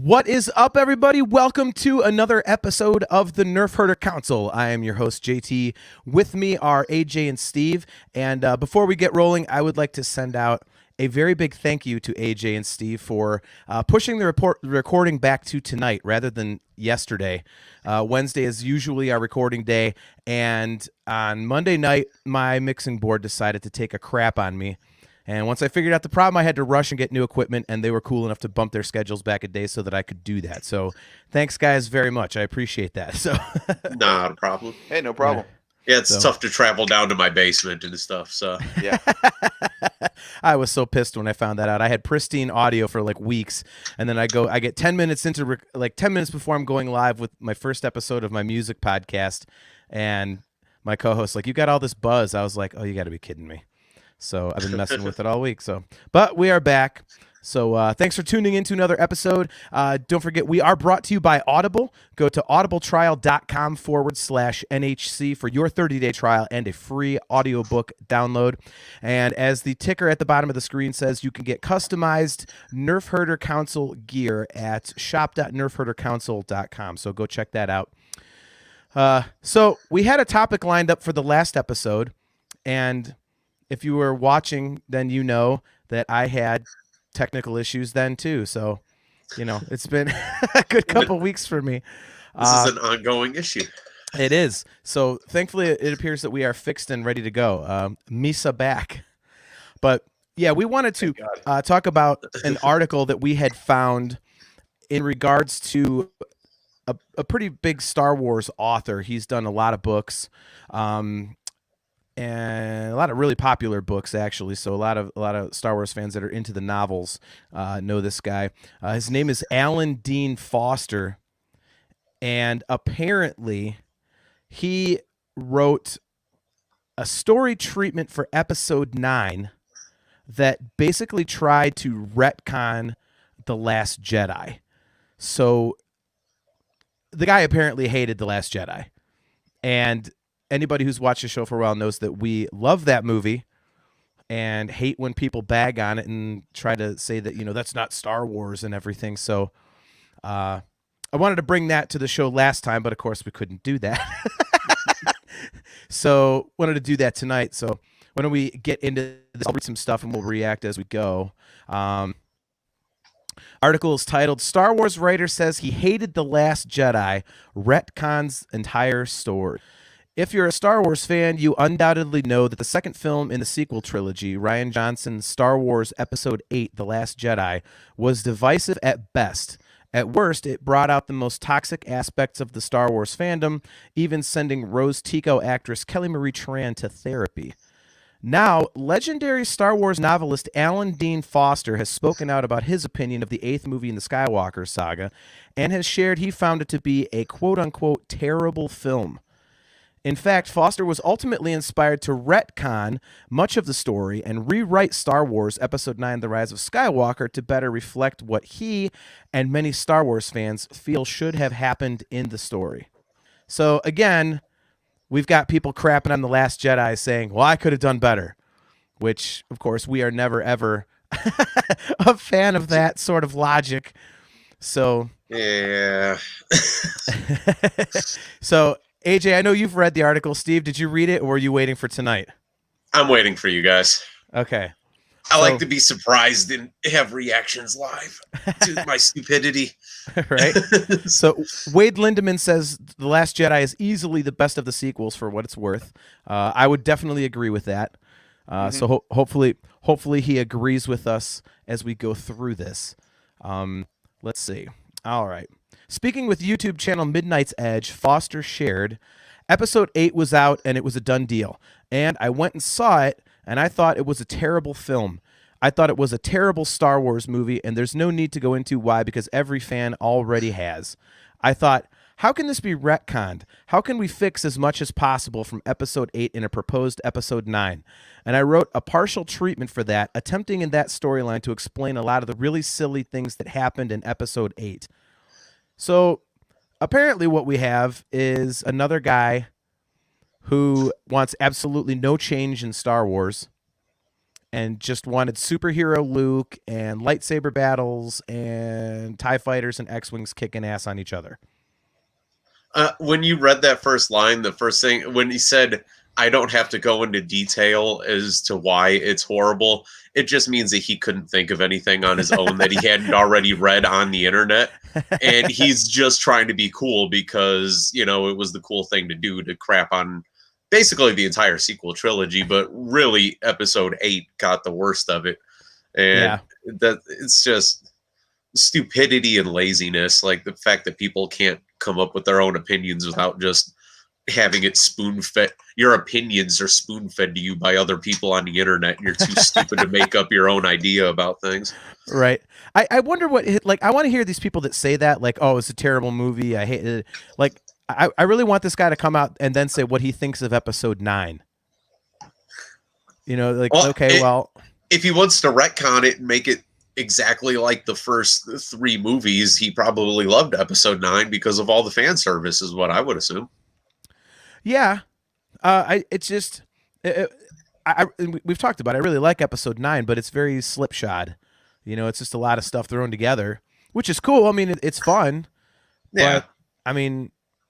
What is up, everybody? Welcome to another episode of the Nerfherder Council. I am your host, JT. With me are AJ and Steve. And before we get rolling, I would like to send out a very big thank you to AJ and Steve for pushing the recording back to tonight rather than yesterday. Wednesday is usually our recording day, and on Monday night, my mixing board decided to take a crap on me. And once I figured out the problem, I had to rush and get new equipment, and they were cool enough to bump their schedules back a day so that I could do that. So thanks, guys, very much. I appreciate that. So not a problem. Hey, no problem. Yeah, it's tough to travel down to my basement and stuff. So yeah, I was so pissed when I found that out. I had pristine audio for like weeks, and then I get 10 minutes into 10 minutes before I'm going live with my first episode of my music podcast, and my co-host like, "You got all this buzz." I was like, "Oh, you got to be kidding me." So I've been messing with it all week. But we are back. So thanks for tuning in to another episode. Don't forget, we are brought to you by Audible. Go to audibletrial.com/NHC for your 30-day trial and a free audiobook download. And as the ticker at the bottom of the screen says, you can get customized Nerfherder Council gear at shop.nerfherdercouncil.com. So go check that out. So we had a topic lined up for the last episode, and if you were watching, then you know that I had technical issues then too. So, it's been a good couple weeks for me. This is an ongoing issue. It is. So thankfully, it appears that we are fixed and ready to go. Misa back. But yeah, we wanted to talk about an article that we had found in regards to a pretty big Star Wars author. He's done a lot of books. And a lot of really popular books, actually. So a lot of Star Wars fans that are into the novels know this guy. His name is Alan Dean Foster, and apparently he wrote a story treatment for Episode 9 that basically tried to retcon The Last Jedi. So the guy apparently hated The Last Jedi, and anybody who's watched the show for a while knows that we love that movie and hate when people bag on it and try to say that, that's not Star Wars and everything. So I wanted to bring that to the show last time, but of course we couldn't do that. So wanted to do that tonight. So why don't we get into this? I'll read some stuff and we'll react as we go. Article is titled, Star Wars Writer Says He Hated The Last Jedi, Retcons Entire Story. If you're a Star Wars fan, you undoubtedly know that the second film in the sequel trilogy, Rian Johnson's Star Wars Episode 8, The Last Jedi, was divisive at best. At worst, it brought out the most toxic aspects of the Star Wars fandom, even sending Rose Tico actress Kelly Marie Tran to therapy. Now, legendary Star Wars novelist Alan Dean Foster has spoken out about his opinion of the 8th movie in the Skywalker saga, and has shared he found it to be a quote-unquote terrible film. In fact, Foster was ultimately inspired to retcon much of the story and rewrite Star Wars Episode 9, The Rise of Skywalker, to better reflect what he and many Star Wars fans feel should have happened in the story. So again, we've got people crapping on The Last Jedi saying, well, I could have done better, which, of course, we are never, ever a fan of that sort of logic. So, yeah. So, AJ, I know you've read the article. Steve, did you read it, or were you waiting for tonight? I'm waiting for you guys. Okay. I like to be surprised and have reactions live to my stupidity. Right? So Wade Lindemann says The Last Jedi is easily the best of the sequels for what it's worth. I would definitely agree with that. So hopefully he agrees with us as we go through this. Let's see. All right. Speaking with YouTube channel Midnight's Edge, Foster shared, Episode 8 was out and it was a done deal. And I went and saw it, and I thought it was a terrible film. I thought it was a terrible Star Wars movie, and there's no need to go into why because every fan already has. I thought, how can this be retconned? How can we fix as much as possible from Episode 8 in a proposed Episode 9? And I wrote a partial treatment for that, attempting in that storyline to explain a lot of the really silly things that happened in Episode 8. So apparently what we have is another guy who wants absolutely no change in Star Wars and just wanted superhero Luke and lightsaber battles and TIE fighters and X-Wings kicking ass on each other. When you read that first line, the first thing, when he said, I don't have to go into detail as to why it's horrible, it just means that he couldn't think of anything on his own that he hadn't already read on the internet. And he's just trying to be cool because, you know, it was the cool thing to do, to crap on basically the entire sequel trilogy, but really episode 8 got the worst of it. And that it's just stupidity and laziness, like the fact that people can't come up with their own opinions without just having it spoon-fed. Your opinions are spoon-fed to you by other people on the internet, and you're too stupid to make up your own idea about things. Right. I wonder what, like, I want to hear these people that say that, like, oh, it's a terrible movie, I hate it. Like, I really want this guy to come out and then say what he thinks of episode 9. You know, like, well, okay, well, if he wants to retcon it and make it exactly like the first 3 movies, he probably loved episode 9 because of all the fan service, is what I would assume. Yeah. It's just, we've talked about it. I really like episode 9, but it's very slipshod. You know, it's just a lot of stuff thrown together, which is cool. I mean, it's fun. Yeah. But, I mean,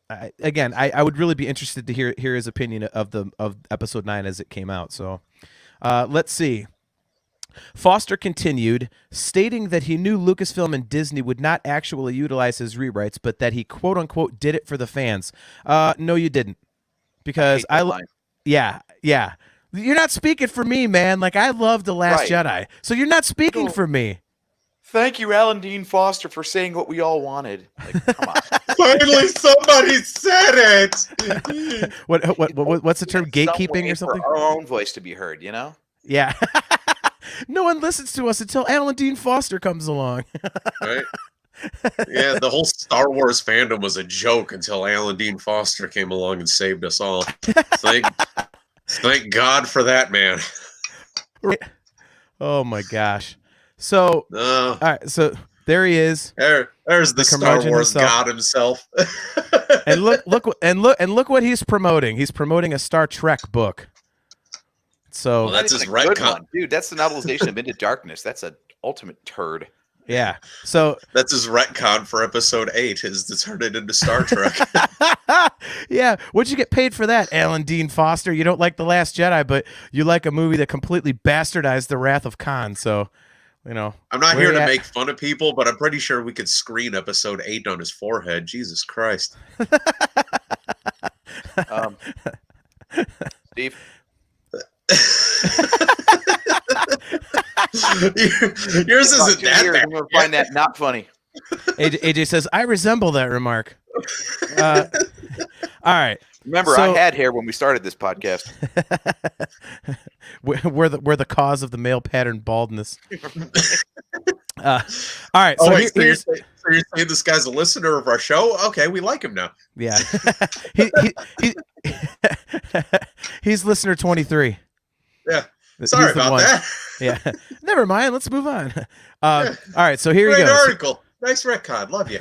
I would really be interested to hear his opinion of episode 9 as it came out. So let's see. Foster continued, stating that he knew Lucasfilm and Disney would not actually utilize his rewrites, but that he quote unquote did it for the fans. No, you didn't, because yeah. You're not speaking for me, man. Like, I love The Last Jedi, so you're not speaking for me. Thank you, Alan Dean Foster, for saying what we all wanted. Like, come on. Finally, somebody said it. What's the term? Gatekeeping or something? For our own voice to be heard, you know? Yeah. No one listens to us until Alan Dean Foster comes along. Right? Yeah, the whole Star Wars fandom was a joke until Alan Dean Foster came along and saved us all. Thank God for that, man. Oh my gosh. So, all right, so there he is. There's the Star Wars God himself. And look what he's promoting. He's promoting a Star Trek book. So that's his retcon, dude. That's the novelization of Into Darkness. That's an ultimate turd. Yeah. So that's his retcon for episode 8, is to turn it into Star Trek. Yeah. What'd you get paid for that, Alan Dean Foster? You don't like The Last Jedi, but you like a movie that completely bastardized the Wrath of Khan. So, you know, I'm not here to make fun of people, but I'm pretty sure we could screen episode 8 on his forehead. Jesus Christ. Steve. Yours isn't that bad. I'm gonna find that not funny. AJ says, I resemble that remark. All right. Remember, I had hair when we started this podcast. We're the cause of the male pattern baldness. All right. So wait, you're saying this guy's a listener of our show? Okay, we like him now. Yeah. He's listener 23. Yeah. Sorry about that. Yeah. Never mind. Let's move on. All right. So here he goes. Great article. Nice retcon. Love you.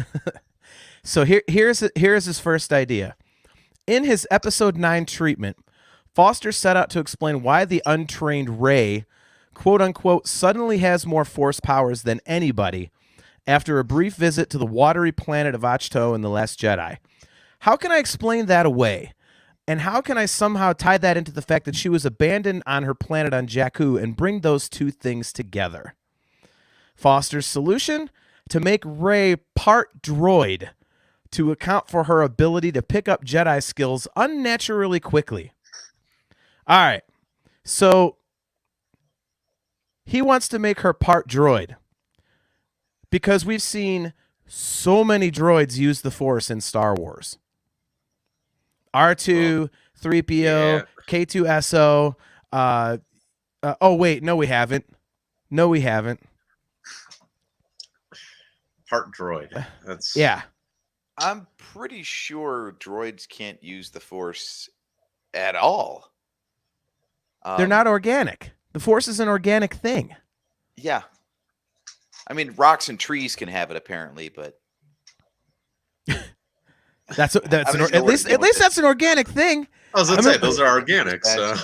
So here's his first idea. In his episode 9 treatment, Foster set out to explain why the untrained Rey, quote unquote, suddenly has more force powers than anybody after a brief visit to the watery planet of Ahch-To in The Last Jedi. How can I explain that away? And how can I somehow tie that into the fact that she was abandoned on her planet on Jakku and bring those two things together? Foster's solution? To make Rey part droid to account for her ability to pick up Jedi skills unnaturally quickly. All right. So he wants to make her part droid because we've seen so many droids use the Force in Star Wars. R2, 3PO, K2-SO. Oh, wait. No, we haven't. Part droid. That's yeah. I'm pretty sure droids can't use the Force at all. They're not organic. The Force is an organic thing. Yeah. I mean, rocks and trees can have it, apparently, but... That's I don't even know at where to least begin with that's an organic thing. I was gonna say those are organic. So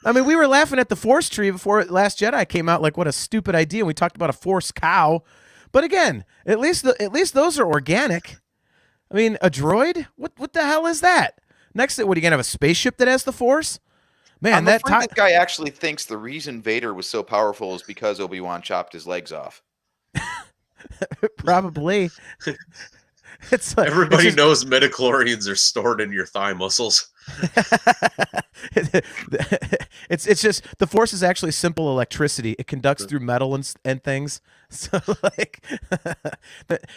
I mean, we were laughing at the Force tree before Last Jedi came out, like what a stupid idea. And we talked about a Force cow, but again, at least those are organic. I mean, a droid? What the hell is that? Next, what are you gonna have a spaceship that has the Force? Man, I'm afraid this guy actually thinks the reason Vader was so powerful is because Obi-Wan chopped his legs off. probably. It's like, everybody knows midichlorians are stored in your thigh muscles. it's just the Force is actually simple electricity. It conducts through metal and things. So like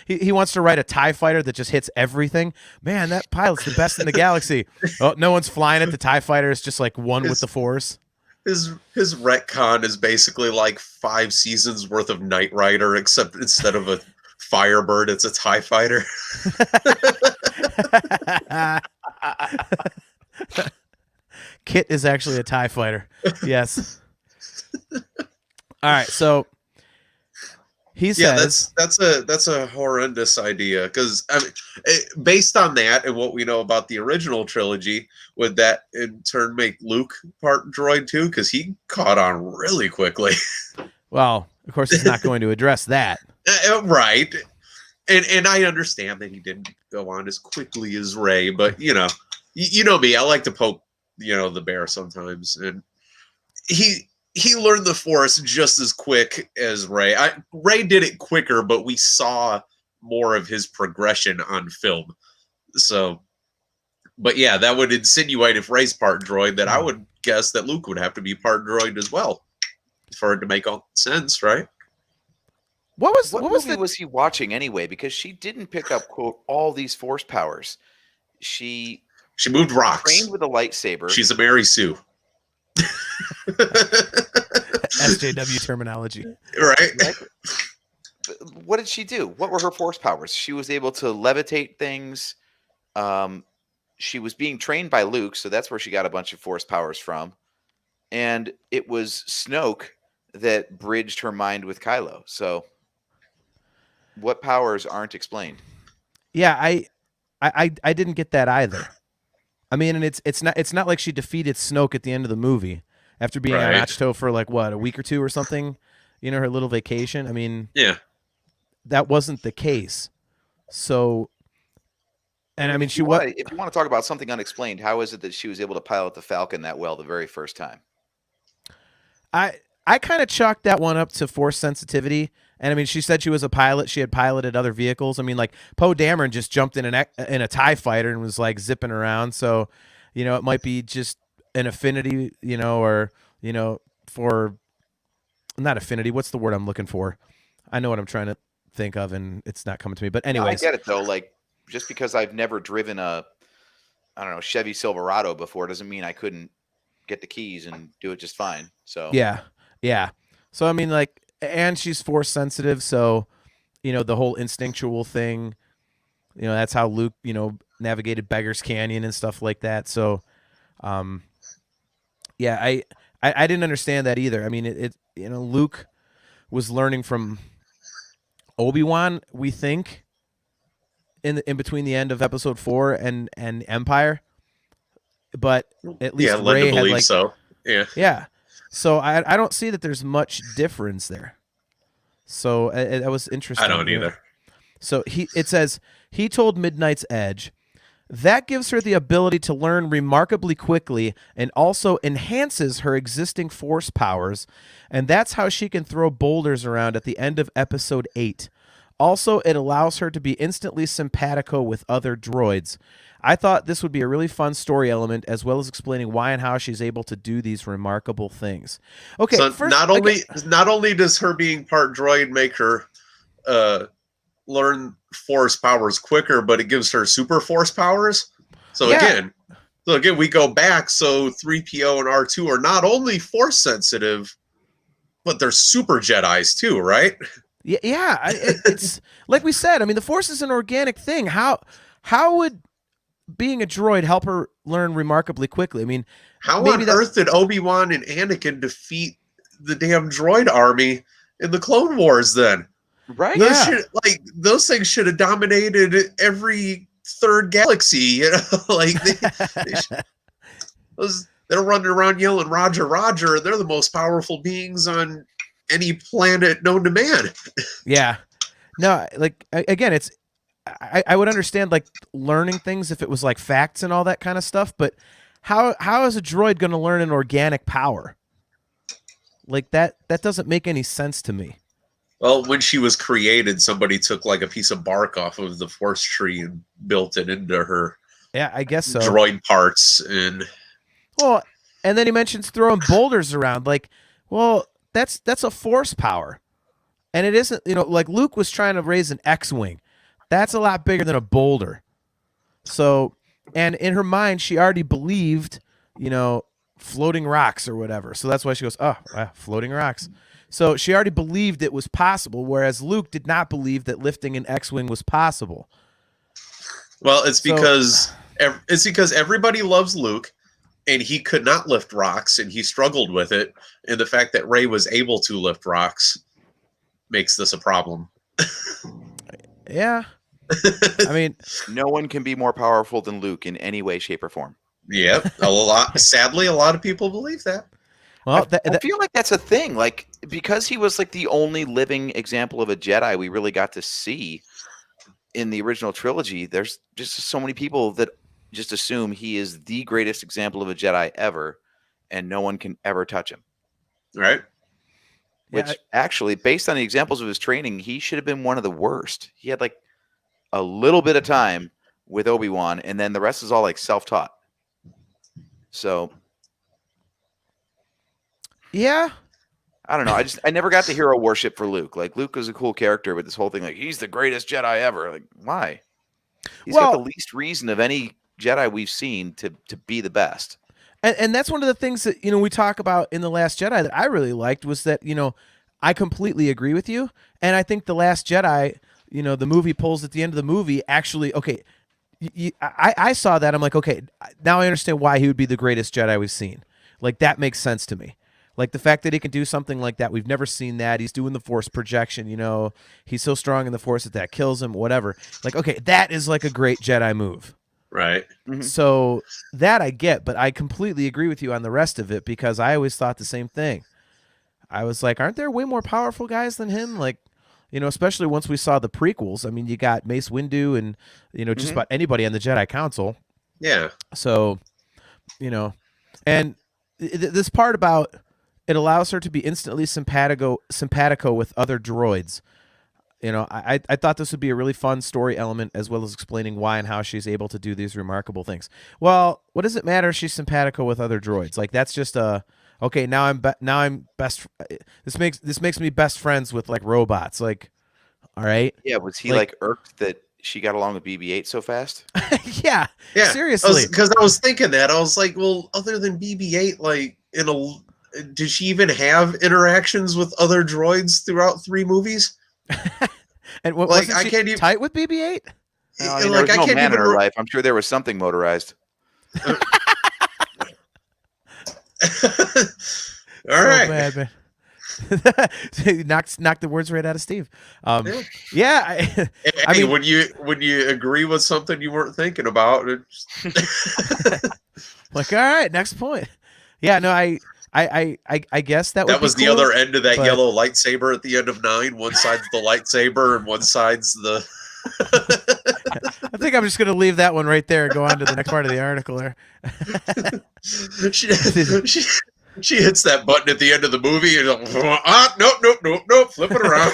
he wants to ride a TIE fighter that just hits everything. Man, that pilot's the best in the galaxy. Oh, no one's flying it. The TIE fighter is just like one with the Force. His retcon is basically like 5 seasons worth of Knight Rider, except instead of a Firebird, it's a TIE fighter. Kit is actually a TIE fighter. Yes. All right, so he says that's a horrendous idea, because I mean, based on that and what we know about the original trilogy, would that in turn make Luke part droid too? Because he caught on really quickly. Well, of course, he's not going to address that. Right. And I understand that he didn't go on as quickly as Rey, but you know me, I like to poke, the bear sometimes. And he learned the Force just as quick as Rey. Rey did it quicker, but we saw more of his progression on film. So, but yeah, that would insinuate, if Rey's part droid, that I would guess that Luke would have to be part droid as well for it to make all sense, right? What movie was he watching anyway? Because she didn't pick up, quote, all these Force powers. She moved rocks. Trained with a lightsaber. She's a Mary Sue. SJW terminology. Right. What did she do? What were her Force powers? She was able to levitate things. She was being trained by Luke, so that's where she got a bunch of Force powers from. And it was Snoke that bridged her mind with Kylo. So what powers aren't explained? Yeah, I didn't get that either. I mean, and it's not like she defeated Snoke at the end of the movie after being on Ahch-To for like what, a week or two or something, her little vacation. I mean, yeah, that wasn't the case. So, and I mean, if you want to talk about something unexplained, how is it that she was able to pilot the Falcon that well the very first time? I kind of chalked that one up to Force sensitivity. And I mean, she said she was a pilot. She had piloted other vehicles. I mean, like Poe Dameron just jumped in a TIE fighter and was like zipping around. So, it might be just an affinity, or, for not affinity. What's the word I'm looking for? I know what I'm trying to think of, and it's not coming to me. But anyways, I get it though. Like, just because I've never driven a Chevy Silverado before doesn't mean I couldn't get the keys and do it just fine. So yeah. So I mean, like, and she's Force sensitive, so the whole instinctual thing, that's how Luke, navigated Beggar's Canyon and stuff like that. So, yeah, I didn't understand that either. I mean, Luke was learning from Obi-Wan, we think, in between the end of Episode 4 and Empire, but at least Rey had like so. Yeah. So I don't see that there's much difference there. So that was interesting. I don't either. So it says he told Midnight's Edge that gives her the ability to learn remarkably quickly and also enhances her existing Force powers, and that's how she can throw boulders around at the end of Episode 8. Also, it allows her to be instantly simpatico with other droids. I thought this would be a really fun story element, as well as explaining why and how she's able to do these remarkable things. Okay, so first, not only does her being part droid make her learn Force powers quicker, but it gives her super Force powers. So again, we go back. So 3PO and R2 are not only Force sensitive, but they're super Jedis too, right? Yeah. It's like we said. I mean, the Force is an organic thing. How would being a droid help her learn remarkably quickly? I mean, how on earth did Obi-Wan and Anakin defeat the damn droid army in the Clone Wars then? Right? Those things should have dominated every third galaxy, you know, like they're running around yelling Roger, Roger, and they're the most powerful beings on any planet known to man. Yeah. No, like again, it's I would understand like learning things if it was like facts and all that kind of stuff, but how is a droid going to learn an organic power? Like that doesn't make any sense to me. Well, when she was created, somebody took like a piece of bark off of the force tree and built it into her. Yeah, I guess so. Droid parts and. Well, and then he mentions throwing boulders around. Like, well, that's a force power, and it isn't. You know, like Luke was trying to raise an X-wing. That's a lot bigger than a boulder. So, and in her mind, she already believed, you know, floating rocks or whatever. So that's why she goes, oh, floating rocks. So she already believed it was possible, whereas Luke did not believe that lifting an X-wing was possible. Well, it's because everybody loves Luke, and he could not lift rocks, and he struggled with it. And the fact that Rey was able to lift rocks makes this a problem. Yeah. I mean, no one can be more powerful than Luke in any way, shape, or form. Yep. Sadly, a lot of people believe that. Well, I feel like that's a thing. Like, because he was like the only living example of a Jedi we really got to see in the original trilogy, there's just so many people that just assume he is the greatest example of a Jedi ever, and no one can ever touch him. Right. Which actually, based on the examples of his training, he should have been one of the worst. He had like a little bit of time with Obi-Wan, and then the rest is all like self-taught. So, yeah, I don't know. I never got to hero worship for Luke. Like, Luke was a cool character, but this whole thing, like, he's the greatest Jedi ever. Like, why? He's got the least reason of any Jedi we've seen to be the best. And that's one of the things that, you know, we talk about in The Last Jedi that I really liked was that, you know, I completely agree with you. And I think The Last Jedi, you know, the movie pulls at the end of the movie actually, okay, I saw that. I'm like, okay, now I understand why he would be the greatest Jedi we've seen. Like, that makes sense to me. Like, the fact that he can do something like that, we've never seen that. He's doing the Force projection, you know. He's so strong in the Force that kills him, whatever. Like, okay, that is like a great Jedi move. Right. Mm-hmm. So that I get, but I completely agree with you on the rest of it because I always thought the same thing. I was like, aren't there way more powerful guys than him? Like, you know, especially once we saw the prequels. I mean, you got Mace Windu and, you know, just about anybody on the Jedi Council. Yeah. So, you know, and this part about it allows her to be instantly simpatico with other droids. You know, I thought this would be a really fun story element as well as explaining why and how she's able to do these remarkable things. Well, what does it matter if she's simpatico with other droids? Like, that's just okay, now I'm best. This makes me best friends with like robots. Like, all right. Yeah, was he like irked that she got along with BB-8 so fast? yeah. Seriously. Because I was thinking that. I was like, well, other than BB-8, like did she even have interactions with other droids throughout 3 movies? And like, wasn't I she can't even tight with BB-8? No, I mean, there was no man in her life. I'm sure there was something motorized. All right. Bad, man. knocked the words right out of Steve. Yeah. I mean, when you agree with something you weren't thinking about, like, all right, next point. Yeah, no, I guess that was be the cool, other end of that yellow lightsaber at the end of 9. One side's the lightsaber and one side's the. I think I'm just going to leave that one right there and go on to the next part of the article there. She hits that button at the end of the movie and nope, flip it around.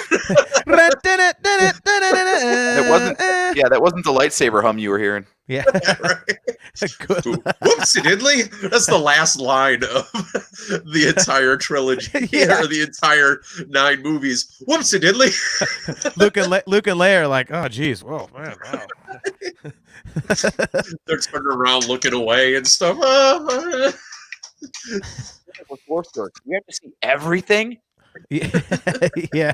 That wasn't the lightsaber hum you were hearing. Yeah. Right. Whoopsie diddly. That's the last line of the entire trilogy, or the entire 9 movies. Whoopsie diddly. Luke and Leia are like, oh geez, whoa, man, wow. They're turning around looking away and stuff. We have to see everything. Yeah.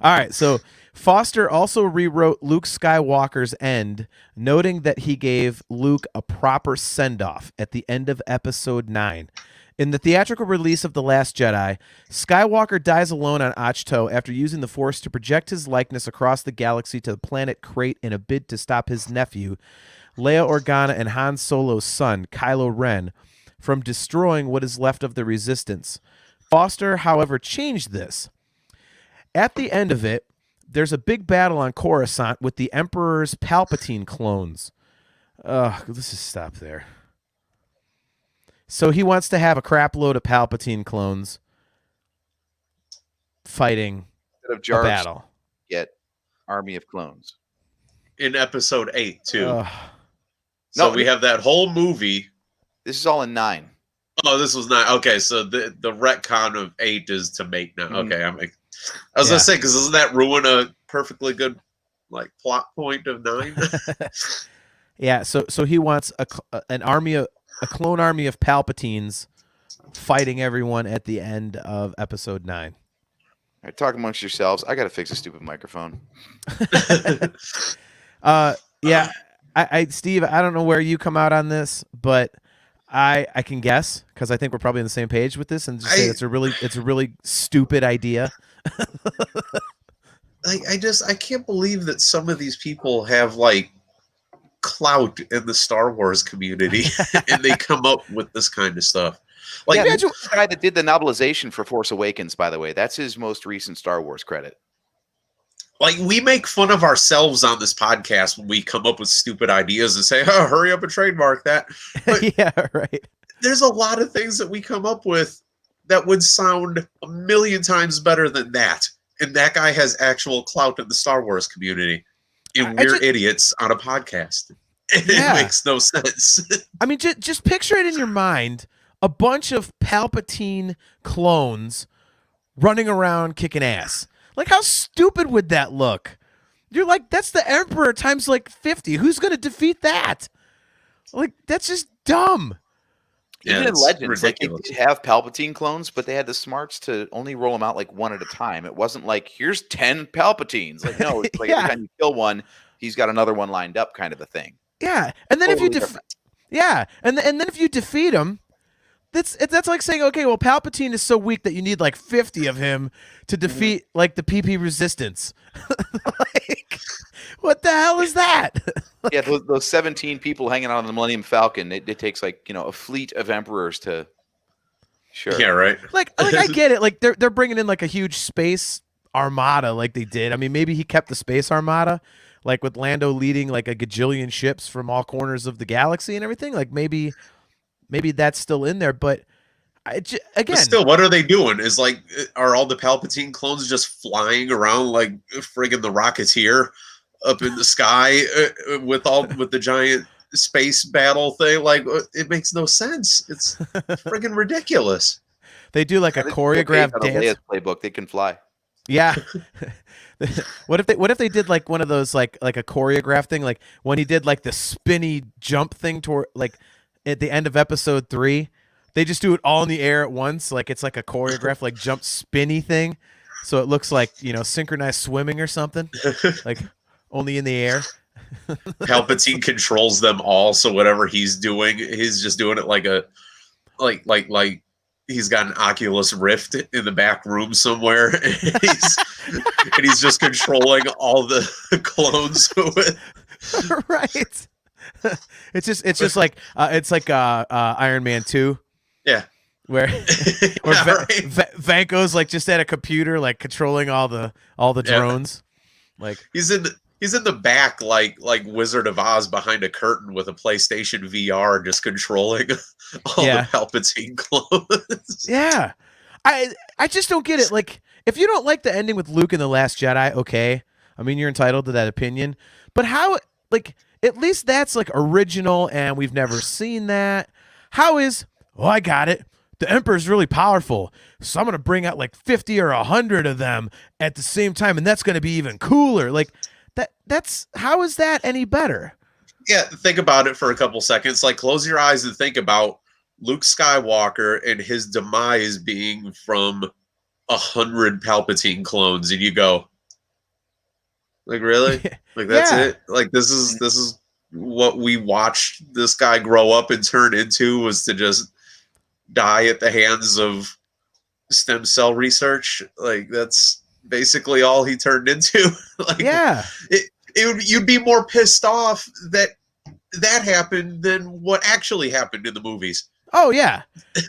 All right, so Foster also rewrote Luke Skywalker's end, noting that he gave Luke a proper send-off at the end of Episode 9. In the theatrical release of The Last Jedi, Skywalker dies alone on Ahch-To after using the Force to project his likeness across the galaxy to the planet Crate in a bid to stop his nephew, Leia Organa and Han Solo's son, Kylo Ren, from destroying what is left of the Resistance. Foster, however, changed this. At the end of it, there's a big battle on Coruscant with the Emperor's Palpatine clones. Let's just stop there. So he wants to have a crap load of Palpatine clones fighting Instead of a Jar, battle. get Army of Clones. In episode 8 too. Ugh. So No, we have that whole movie. This is all in 9. Oh, this was not okay. So the retcon of 8 is to make now. Mhm. Okay, I was gonna say, because doesn't that ruin a perfectly good like plot point of 9? Yeah, so he wants a clone army of Palpatines fighting everyone at the end of episode 9. All right, talk amongst yourselves. I got to fix a stupid microphone. Yeah, I Steve, I don't know where you come out on this, but I can guess because I think we're probably on the same page with this, and just say it's a really stupid idea. I can't believe that some of these people have like clout in the Star Wars community and they come up with this kind of stuff. Like, Yeah, the guy that did the novelization for Force Awakens, by the way, that's his most recent Star Wars credit. like we make fun of ourselves on this podcast when we come up with stupid ideas and say, "Oh, hurry up and trademark that." But Yeah, right. there's a lot of things that we come up with that would sound a million times better than that. And that guy has actual clout in the Star Wars community. And we're idiots on a podcast. And Yeah. it makes no sense. I mean, just picture it in your mind: a bunch of Palpatine clones running around kicking ass. Like, how stupid would that look? You're like, that's the Emperor times like 50. Who's going to defeat that? Like, that's just dumb. Even in it's Legends, like, they ridiculous. did have Palpatine clones, but they had the smarts to only roll them out like one at a time. It wasn't like, here's 10 Palpatines. Like, no, it's like Yeah. every time you kill one, he's got another one lined up, kind of a thing. Yeah, and then Totally if you different. and then if you defeat him, that's like saying, okay, well, Palpatine is so weak that you need like 50 of him to defeat like the PP Resistance. Like, what the hell is that? Yeah, those 17 people hanging out on the Millennium Falcon, it takes like, a fleet of emperors to. Sure. Yeah, right. Like I get it. Like they're bringing in like a huge space armada, like they did. I mean, maybe he kept the space armada, like with Lando leading like a gajillion ships from all corners of the galaxy and everything. Like maybe that's still in there, but again, But still, what are they doing? Is like, are all the Palpatine clones just flying around like friggin' the Rocketeer up in the sky with the giant space battle thing? Like, it makes no sense. It's friggin' ridiculous. they do like a choreographed dance. Leia's playbook, they can fly. Yeah. What if they did like one of those like a choreographed thing, like when he did like the spinny jump thing toward like at the end of episode 3, they just do it all in the air at once, like it's like a choreographed like jump spinny thing, so it looks like synchronized swimming or something, like only in the air. Palpatine controls them all, so whatever he's doing, he's just doing it like a like he's got an Oculus Rift in the back room somewhere, and he's just controlling all the clones with. Right. It's just like it's like Iron Man 2. Yeah. Where Yeah, right. Vanko's like just at a computer, like controlling all the drones. Like He's in the back like Wizard of Oz behind a curtain with a PlayStation VR, just controlling all Yeah. the Palpatine clones. yeah, I just don't get it. Like if you don't like the ending with Luke in The Last Jedi, okay, I mean you're entitled to that opinion. But how, like, at least that's like original, and we've never seen that. How is, oh, I got it. The Emperor's really powerful, so I'm gonna bring out like 50 or 100 of them at the same time, and that's gonna be even cooler. Like that's how is that any better? Yeah, think about it for a couple seconds. Like, close your eyes and think about Luke Skywalker and his demise being from 100 Palpatine clones, and you go, like, really? Like, that's Yeah. it? Like, this is what we watched this guy grow up and turn into, was to just die at the hands of stem cell research. Like that's basically all he turned into. Like, Yeah. You'd be more pissed off that happened than what actually happened in the movies. Oh yeah.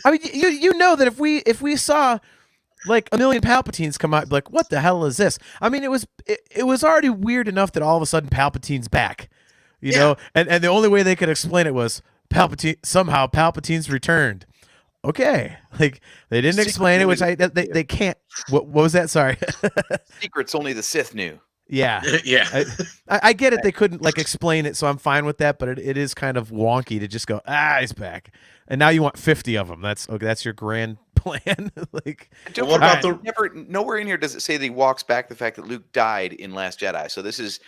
I mean, you know that if we saw like a million Palpatines come out, like, what the hell is this? I mean, it was already weird enough that all of a sudden Palpatine's back, you know, and the only way they could explain it was Palpatine's returned. Okay, like they didn't explain it, which they can't. What was that? Sorry. Secrets only the Sith knew. Yeah, yeah. I get it. They couldn't like explain it, so I'm fine with that. But it is kind of wonky to just go, he's back, and now you want 50 of them. That's your grand plan. Like, what about nowhere in here does it say that he walks back the fact that Luke died in Last Jedi. So this is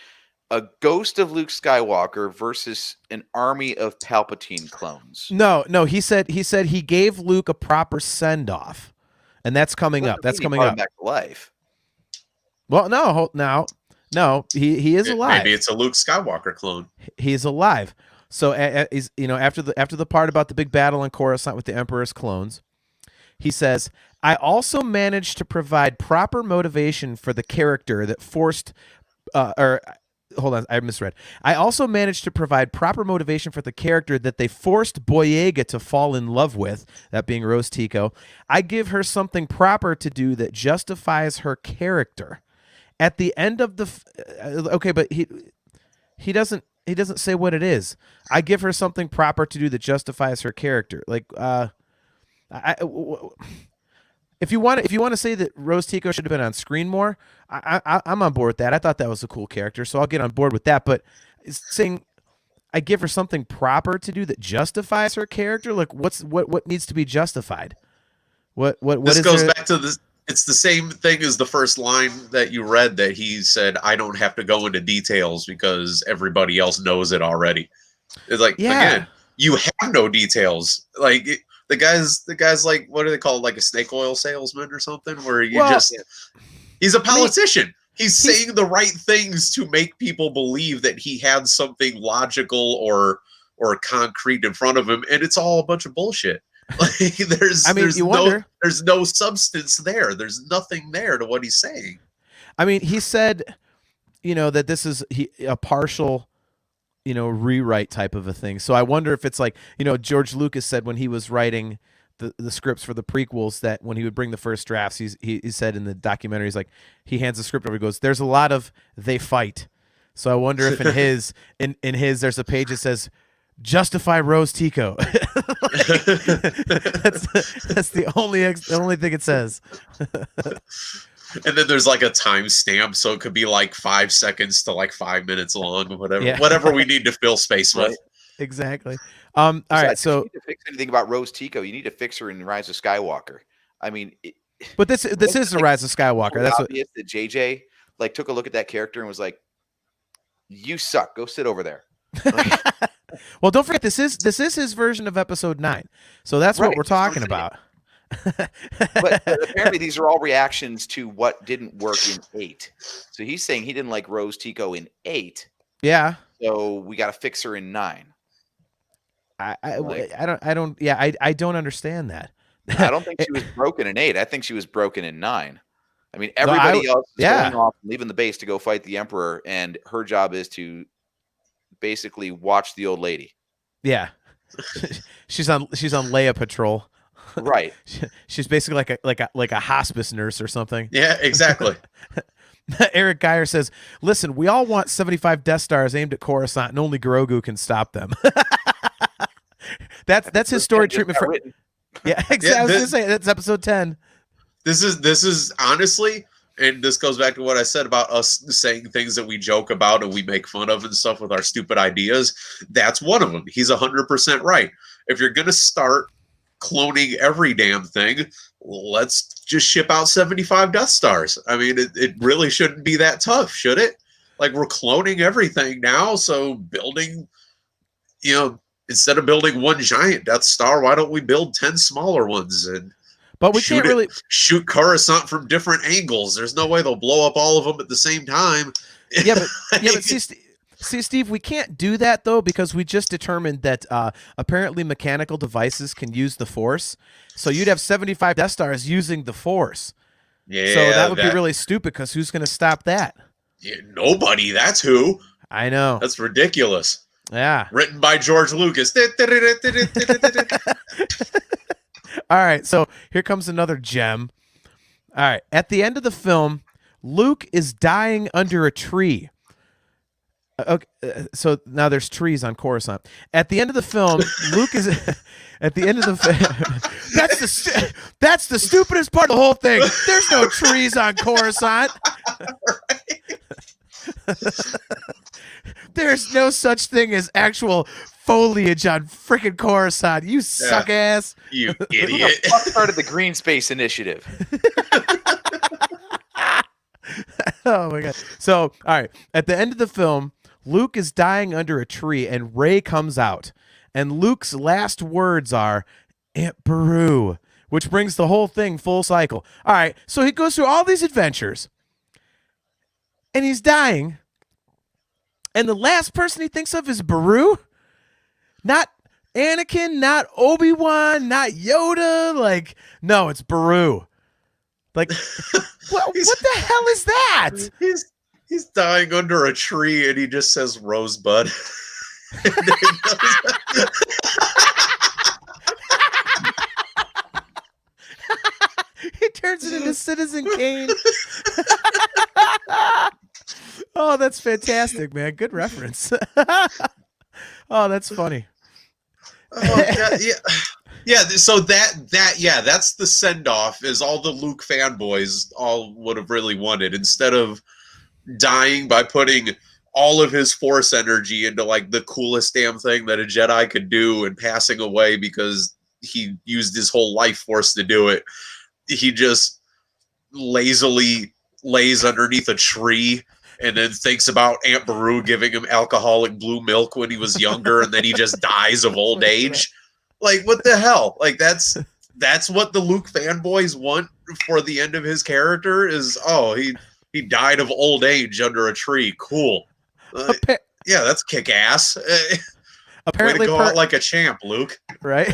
a ghost of Luke Skywalker versus an army of Palpatine clones. No. He said he gave Luke a proper send off, and that's coming up. That's coming up. Back to life. Well, no, he is alive. Maybe it's a Luke Skywalker clone. He's alive. So after the part about the big battle in Coruscant with the Emperor's clones, he says, I also managed to provide proper motivation for the character that forced hold on, I misread. I also managed to provide proper motivation for the character that they forced Boyega to fall in love with, that being Rose Tico. I give her something proper to do that justifies her character. At the end of the okay, but he doesn't say what it is. I give her something proper to do that justifies her character. Like if you want to say that Rose Tico should have been on screen more, I'm on board with that. I thought that was a cool character, so I'll get on board with that. But saying I give her something proper to do that justifies her character, like what needs to be justified? What this goes back to this. It's the same thing as the first line that you read that he said, I don't have to go into details because everybody else knows it already. It's like, again, you have no details. Like the guy's like, what do they call it? Like a snake oil salesman or something where he's a politician. He's saying the right things to make people believe that he had something logical or concrete in front of him. And it's all a bunch of bullshit. Like there's no substance there. There's nothing there to what he's saying. I mean, he said, that this is a partial, rewrite type of a thing. So I wonder if it's like, George Lucas said when he was writing the scripts for the prequels that when he would bring the first drafts, he said in the documentary, he's like, he hands the script over, he goes, there's a lot of they fight. So I wonder if in his there's a page that says justify Rose Tico. That's the only thing it says. And then there's like a timestamp, so it could be like 5 seconds to like 5 minutes long, whatever we need to fill space with. Exactly. All right. So, if you need to fix anything about Rose Tico, you need to fix her in Rise of Skywalker. I mean, but this is the Rise of Skywalker. That's obvious that JJ like took a look at that character and was like, "You suck. Go sit over there." Well, don't forget this is his version of Episode 9, so that's what we're talking about. but apparently these are all reactions to what didn't work in 8. So he's saying he didn't like Rose Tico in 8. Yeah. So we got to fix her in 9. I don't understand that. I don't think she was broken in 8. I think she was broken in 9. I mean, everybody else is going off and leaving the base to go fight the Emperor, and her job is to basically watch the old lady. Yeah. she's on Leia patrol. Right. She's basically like a hospice nurse or something. Yeah, exactly. Eric Geyer says, "Listen, we all want 75 Death Stars aimed at Coruscant, and only Grogu can stop them." That's his story treatment for. Yeah, exactly. I was gonna say that's episode 10. This is honestly, and this goes back to what I said about us saying things that we joke about and we make fun of and stuff with our stupid ideas. That's one of them. He's 100% right. If you're gonna start cloning every damn thing, let's just ship out 75 Death Stars. I mean, it really shouldn't be that tough, should it? Like, we're cloning everything now, so building, instead of building one giant Death Star, why don't we build 10 smaller ones and but we can't really shoot Coruscant from different angles? There's no way they'll blow up all of them at the same time. Yeah, but see, See, Steve, we can't do that though because we just determined that apparently mechanical devices can use the Force. So you'd have 75 Death Stars using the Force. Yeah, So that would be really stupid because who's going to stop that? Yeah, nobody. That's who. I know. That's ridiculous. Yeah. Written by George Lucas. All right, so here comes another gem. All right, at the end of the film, Luke is dying under a tree. Okay, so now there's trees on Coruscant. At the end of the film, Luke is at the end of the that's the stupidest part of the whole thing. There's no trees on Coruscant. There's no such thing as actual foliage on freaking Coruscant. You suck ass. You Who idiot. the fuck started the Green Space Initiative? Oh my god. So, all right, at the end of the film, Luke is dying under a tree and Rey comes out. And Luke's last words are Aunt Beru, which brings the whole thing full cycle. All right, so he goes through all these adventures and he's dying. And the last person he thinks of is Beru? Not Anakin, not Obi-Wan, not Yoda. Like, no, it's Beru. Like, what the hell is that? He's dying under a tree and he just says Rosebud. He turns it into Citizen Kane. Oh, that's fantastic, man. Good reference. Oh, that's funny. Oh, yeah. So that's the send off. Is all the Luke fanboys all would have really wanted instead of dying by putting all of his Force energy into like the coolest damn thing that a Jedi could do and passing away because he used his whole life force to do it. He just lazily lays underneath a tree and then thinks about Aunt Beru giving him alcoholic blue milk when he was younger, and then he just dies of old age. Like, what the hell? Like, that's what the Luke fanboys want for the end of his character is, oh, he died of old age under a tree. Cool. Yeah, that's kick-ass. Apparently, way to go out like a champ, Luke. Right?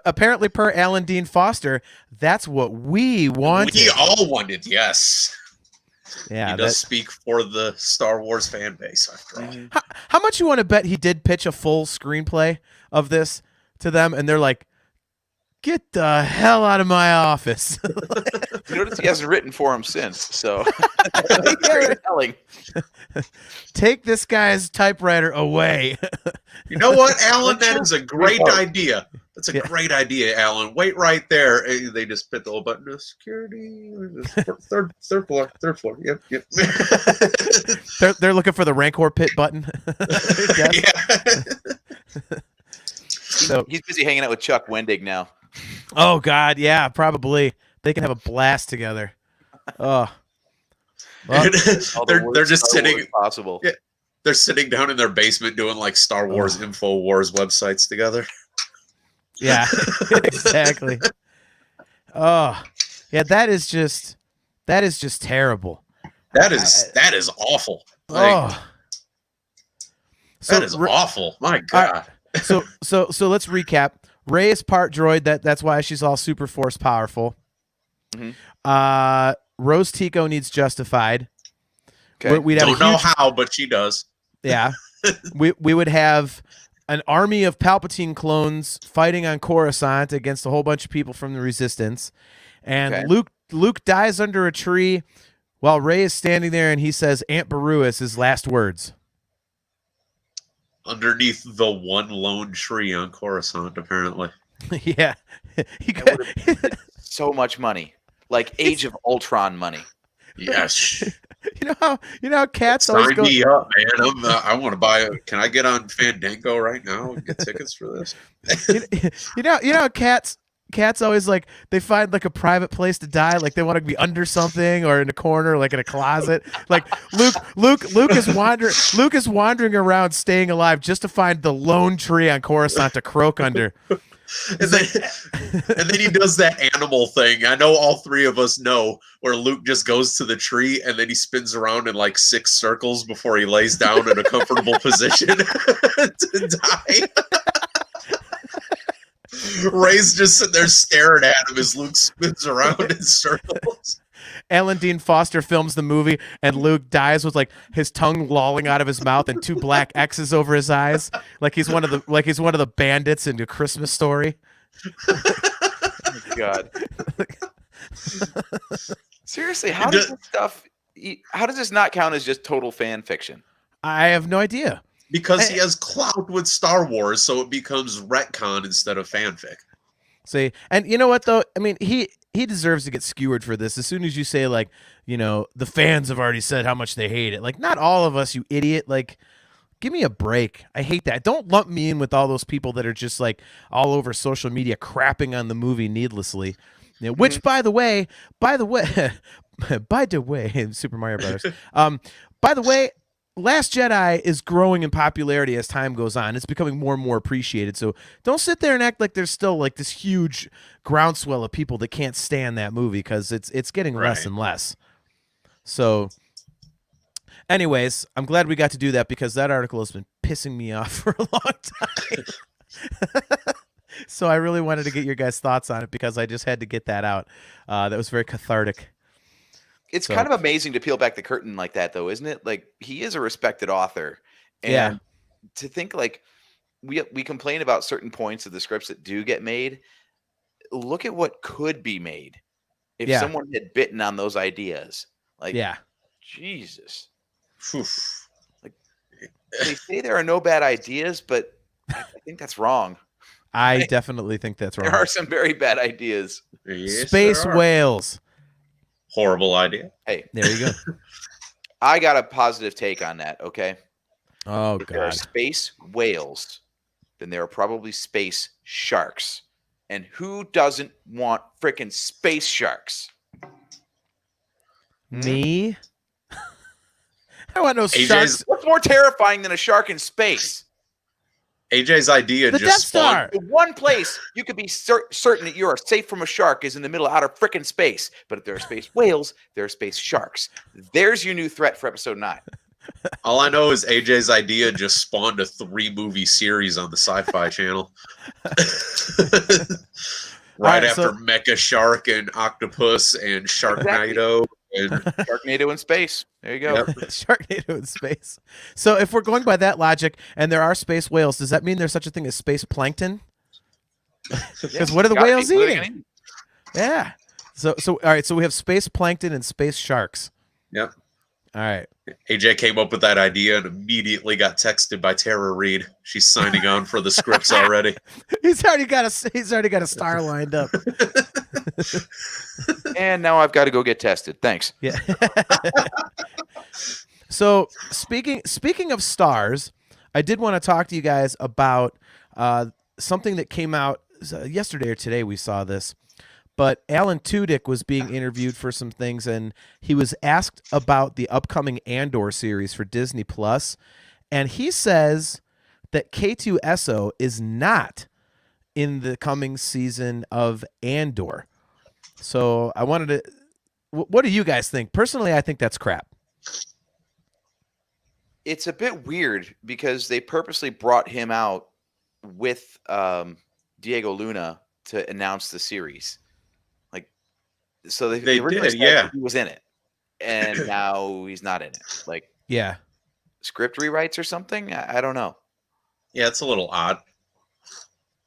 Apparently, per Alan Dean Foster, that's what we wanted. We all wanted, yes. Yeah, he does speak for the Star Wars fan base, after all. How much you want to bet he did pitch a full screenplay of this to them, and they're like, "Get the hell out of my office." You notice he hasn't written for him since, so Yeah. telling. Take this guy's typewriter away. You know what, Alan? That is a great idea. That's a great idea, Alan. Wait right there. They just hit the little button of security. Third floor. Yep. They're looking for the Rancor pit button. Yeah. So He's busy hanging out with Chuck Wendig now. oh god, yeah, probably they can have a blast together. Oh, well, All the they're worst just Star sitting. Wars possible. Yeah. They're sitting down in their basement doing like Star Wars InfoWars websites together. yeah, exactly. Oh, yeah, that is just terrible. That is awful. Like, that is awful. My God. So let's recap. Rey is part droid. That's why she's all super force powerful. Mhm. Rose Tico needs justified. Okay. We'd have Don't know how, but she does. Yeah. we would have an army of Palpatine clones fighting on Coruscant against a whole bunch of people from the Resistance. And Luke dies under a tree while Rey is standing there and he says Aunt Beru is his last words. Underneath the one lone tree on Coruscant, apparently. Yeah. So much money. Like Age of Ultron money. Yes. You know how cats always Sign go. me up, man. I want to buy. Can I get on Fandango right now and get tickets for this? You know how cats always like they find like a private place to die, like they want to be under something or in a corner, like in a closet. Like Luke is wandering around staying alive just to find the lone tree on Coruscant to croak under. And then he does that animal thing. I know all three of us know where Luke just goes to the tree and then he spins around in like 6 circles before he lays down in a comfortable position to die. Ray's just sitting there staring at him as Luke spins around in circles. Alan Dean Foster films the movie, and Luke dies with like his tongue lolling out of his mouth and 2 black X's over his eyes, like he's one of the bandits in A Christmas Story. Oh my God. Seriously, how does this not count as just total fan fiction? I have no idea. Because he has clout with Star Wars, so it becomes retcon instead of fanfic. See, and you know what though? I mean, he deserves to get skewered for this. As soon as you say like, you know, the fans have already said how much they hate it. Like, not all of us, you idiot. Like, give me a break. I hate that. Don't lump me in with all those people that are just like all over social media crapping on the movie needlessly. You know, which, by the way, Super Mario Brothers. By the way, Last Jedi is growing in popularity as time goes on. It's becoming more and more appreciated. So don't sit there and act like there's still like this huge groundswell of people that can't stand that movie, because it's getting less and less. So anyways, I'm glad we got to do that, because that article has been pissing me off for a long time. So I really wanted to get your guys' thoughts on it, because I just had to get that out. That was very cathartic. It's kind of amazing to peel back the curtain like that, though, isn't it? Like, he is a respected author. And to think, like, we complain about certain points of the scripts that do get made. Look at what could be made if someone had bitten on those ideas. Like, Jesus. Like, they say there are no bad ideas, but I think that's wrong. I definitely think that's wrong. There are some very bad ideas. Yes, Space whales. Horrible idea. Hey, there you go. I got a positive take on that. Okay. Oh, if there are God. space whales, then there are probably space sharks. And who doesn't want freaking space sharks? Me? I want no sharks. What's more terrifying than a shark in space? AJ's idea The just Death Star. spawned. The one place you could be certain that you are safe from a shark is in the middle of outer frickin' space. But if there are space whales, there are space sharks. There's your new threat for episode 9. All I know is AJ's idea just spawned a 3-movie series on the Sci-Fi Channel. Right after Mecha Shark and Octopus and Sharknado. And Sharknado in space. There you go. Yep. Sharknado in space. So if we're going by that logic, and there are space whales, does that mean there's such a thing as space plankton? Because what are the whales eating? Yeah. So all right. So we have space plankton and space sharks. Yep. All right. AJ came up with that idea and immediately got texted by Tara Reid. She's signing on for the scripts already. He's already got a star lined up. And now I've got to go get tested. Thanks. Yeah. So speaking of stars, I did want to talk to you guys about something that came out yesterday or today. We saw this, but Alan Tudyk was being interviewed for some things, and he was asked about the upcoming Andor series for Disney Plus, and he says that K2-SO is not in the coming season of Andor. So I wanted to. What do you guys think? Personally, I think that's crap. It's a bit weird because they purposely brought him out with Diego Luna to announce the series. Like, so they did, yeah. He was in it, and now he's not in it. Like, Yeah. Script rewrites or something? I don't know. Yeah, it's a little odd.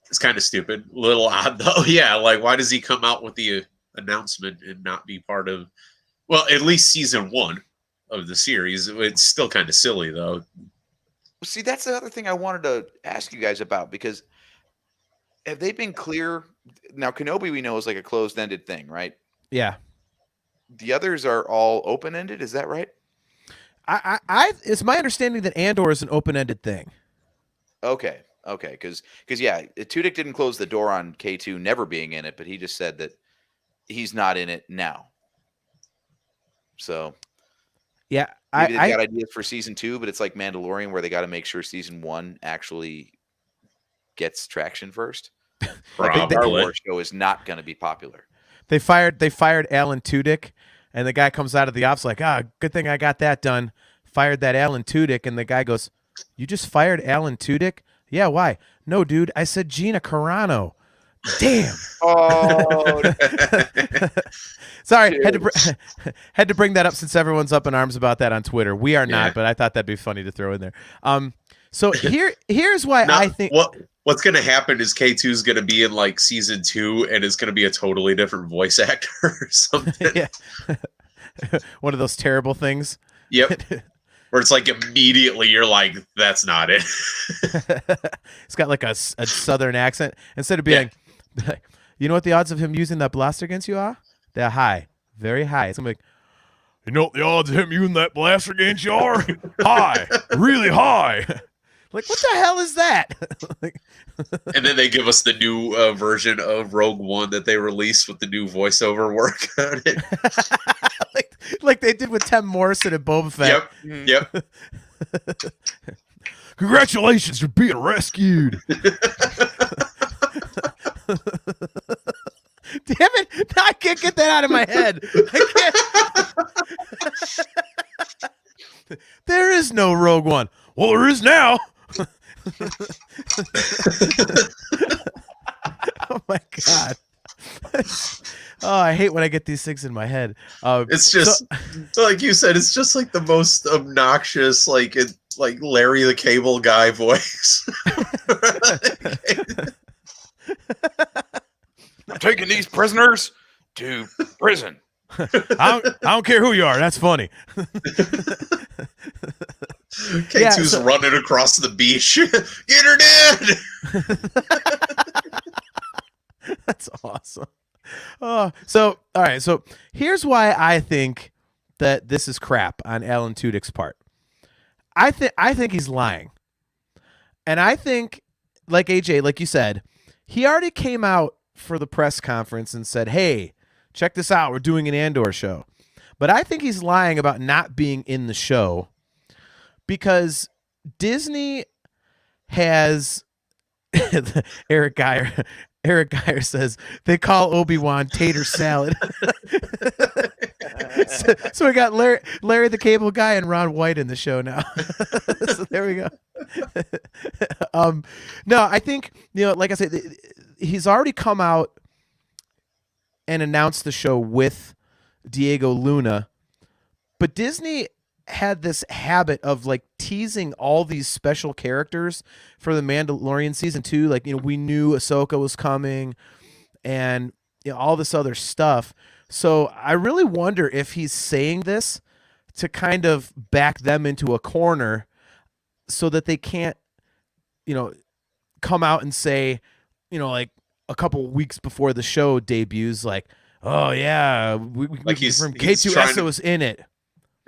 It's kind of stupid. A little odd, though. Yeah, like, why does he come out with the announcement and not be part of, well, at least season 1 of the series? It's still kind of silly, though. See, that's the other thing I wanted to ask you guys about, because have they been clear? Now, Kenobi, we know, is like a closed-ended thing, right? Yeah. The others are all open-ended. Is that right? It's my understanding that Andor is an open-ended thing. Okay, because yeah, Tudyk didn't close the door on K2 never being in it, but he just said that he's not in it now. So yeah, maybe they've got ideas for season 2, but it's like Mandalorian, where they got to make sure season 1 actually gets traction first. Like, the Star Probably. Wars show is not going to be popular. They fired Alan Tudyk, and the guy comes out of the office like, good thing I got that done. Fired that Alan Tudyk, and the guy goes, "You just fired Alan Tudyk?" "Yeah, why?" "No, dude, I said Gina Carano." Damn. Oh, Sorry, had to bring that up since everyone's up in arms about that on Twitter. We are not, but I thought that'd be funny to throw in there. So here's why I think what's going to happen is K2 is going to be in like season 2, and it's going to be a totally different voice actor or something. Yeah. One of those terrible things. Yep. Where it's like immediately you're like, that's not it. It's got like a southern accent instead of being. You know what the odds of him using that blaster against you are? They're high, very high. It's like, you know what the odds of him using that blaster against you are? High, really high. Like, what the hell is that? And then they give us the new version of Rogue One that they released with the new voiceover work on it. like they did with Tim Morrison and Boba Fett. Yep. Congratulations for being rescued. Damn it! Now I can't get that out of my head. I can't. There is no Rogue One. Well, there is now. Oh my god. Oh, I hate when I get these things in my head. It's just like you said. It's just like the most obnoxious, like Larry the Cable Guy voice. I'm taking these prisoners to prison. I don't care who you are. That's funny. K2's running across the beach. Internet. That's awesome. So all right. So here's why I think that this is crap on Alan Tudyk's part. I think he's lying, and I think, like AJ, like you said, he already came out for the press conference and said, "Hey, check this out. We're doing an Andor show." But I think he's lying about not being in the show because Disney has Eric Geyer says they call Obi-Wan tater salad. so we got Larry the Cable Guy and Ron White in the show now. So there we go. No, I think, like I said, he's already come out and announced the show with Diego Luna, but Disney had this habit of like teasing all these special characters for the Mandalorian season 2. Like, we knew Ahsoka was coming and all this other stuff. So I really wonder if he's saying this to kind of back them into a corner so that they can't, come out and say, like a couple weeks before the show debuts, like, "Oh yeah, we from K2-SO is in it."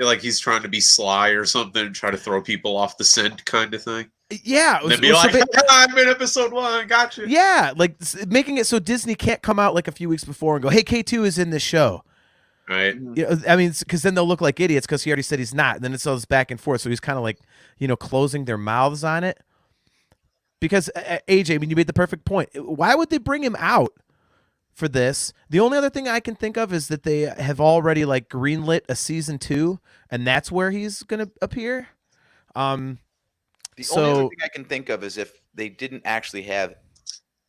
Like he's trying to be sly or something, try to throw people off the scent kind of thing. Yeah. And be like, I'm in episode 1, gotcha. Yeah, like making it so Disney can't come out like a few weeks before and go, "Hey, K2 is in this show." Right. I mean, because then they'll look like idiots because he already said he's not. And then it's all this back and forth. So he's kind of like, closing their mouths on it. Because, AJ, I mean, you made the perfect point. Why would they bring him out for this? The only other thing I can think of is that they have already like greenlit a season 2, and that's where he's going to appear. The only other thing I can think of is if they didn't actually have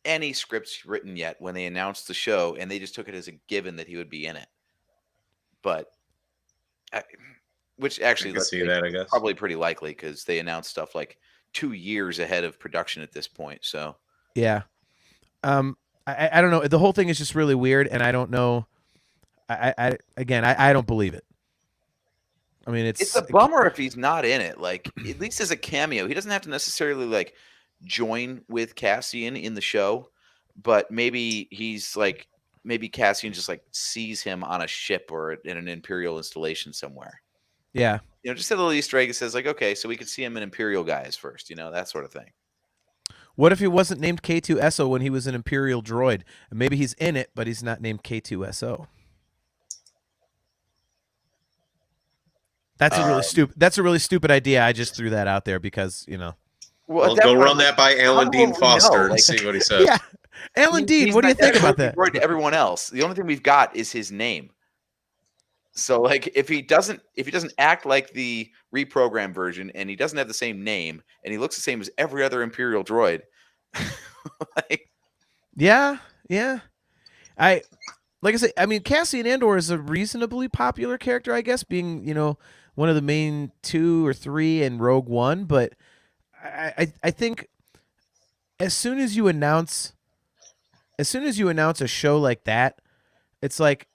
any scripts written yet when they announced the show, and they just took it as a given that he would be in it. But, which actually, I can see that, I guess. Probably pretty likely because they announced stuff like 2 years ahead of production at this point. So yeah, I don't know. The whole thing is just really weird, and I don't know. I don't believe it. I mean, it's a bummer if he's not in it. Like, at least as a cameo, he doesn't have to necessarily like join with Cassian in the show, but maybe he's like, maybe Cassian just like sees him on a ship or in an Imperial installation somewhere. Yeah. Just a little Easter egg that says like, okay, so we could see him in Imperial guys first, that sort of thing. What if he wasn't named K2-SO when he was an Imperial droid? And maybe he's in it, but he's not named K2-SO. That's a really stupid idea. I just threw that out there because, Well, go run that by Alan Dean Foster and see what he says. Yeah. Alan Dean, He's what do you an think about identical that? droid to everyone else. The only thing we've got is his name. So like if he doesn't act like the reprogrammed version and he doesn't have the same name and he looks the same as every other Imperial droid, like, Yeah. Like I say, I mean, Cassian Andor is a reasonably popular character, I guess, being one of the main 2 or 3 in Rogue One. But I think as soon as you announce a show like that, it's like,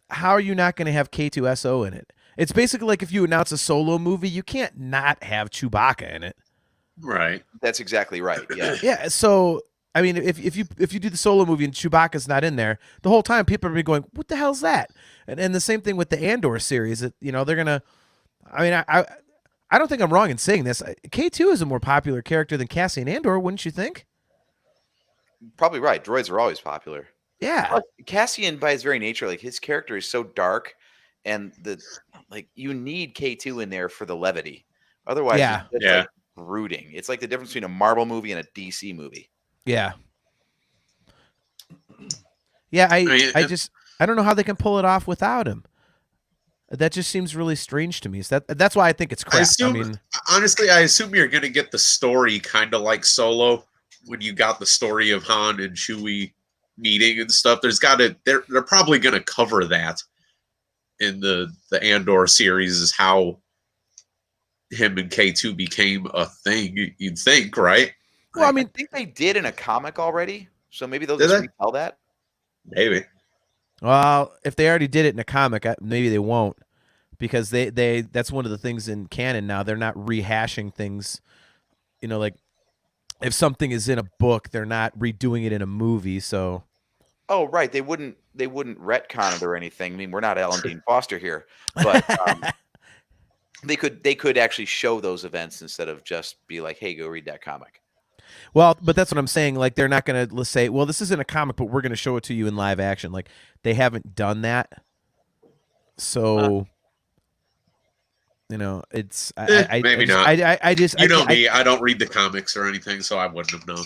how are you not going to have K2-SO in it? It's basically like if you announce a Solo movie, you can't not have Chewbacca in it. Right. that's exactly right. Yeah. Yeah. So I mean, if you do the Solo movie and Chewbacca's not in there, the whole time people are gonna be going, "What the hell's that?" And the same thing with the Andor series. They're gonna. I mean, I don't think I'm wrong in saying this. K2 is a more popular character than Cassian Andor, wouldn't you think? Probably right. Droids are always popular. Yeah. Plus, Cassian, by his very nature, like his character is so dark, and you need K2 in there for the levity. Otherwise, Yeah. it's like brooding. It's like the difference between a Marvel movie and a DC movie. Yeah. Yeah. I mean, don't know how they can pull it off without him. That just seems really strange to me. So that's why I think it's crap. Honestly, I assume you're going to get the story kind of like Solo, when you got the story of Han and Chewie meeting and stuff. They're probably going to cover that in the Andor series, is how him and K2 became a thing. You'd think, right? Well, I mean, I think they did in a comic already, so maybe they'll Did just they? retell that. Maybe. well, if they already did it in a comic, maybe they won't, because that's one of the things in canon now. They're not rehashing things. Like if something is in a book, they're not redoing it in a movie. So. Oh, right. They wouldn't retcon it or anything. I mean, we're not Alan Dean Foster here, but they could actually show those events instead of just be like, "Hey, go read that comic." Well, but that's what I'm saying. Like, they're not going to say, well, this isn't a comic, but we're going to show it to you in live action. Like, they haven't done that. So, it's maybe not. I just me. I don't read the comics or anything, so I wouldn't have known.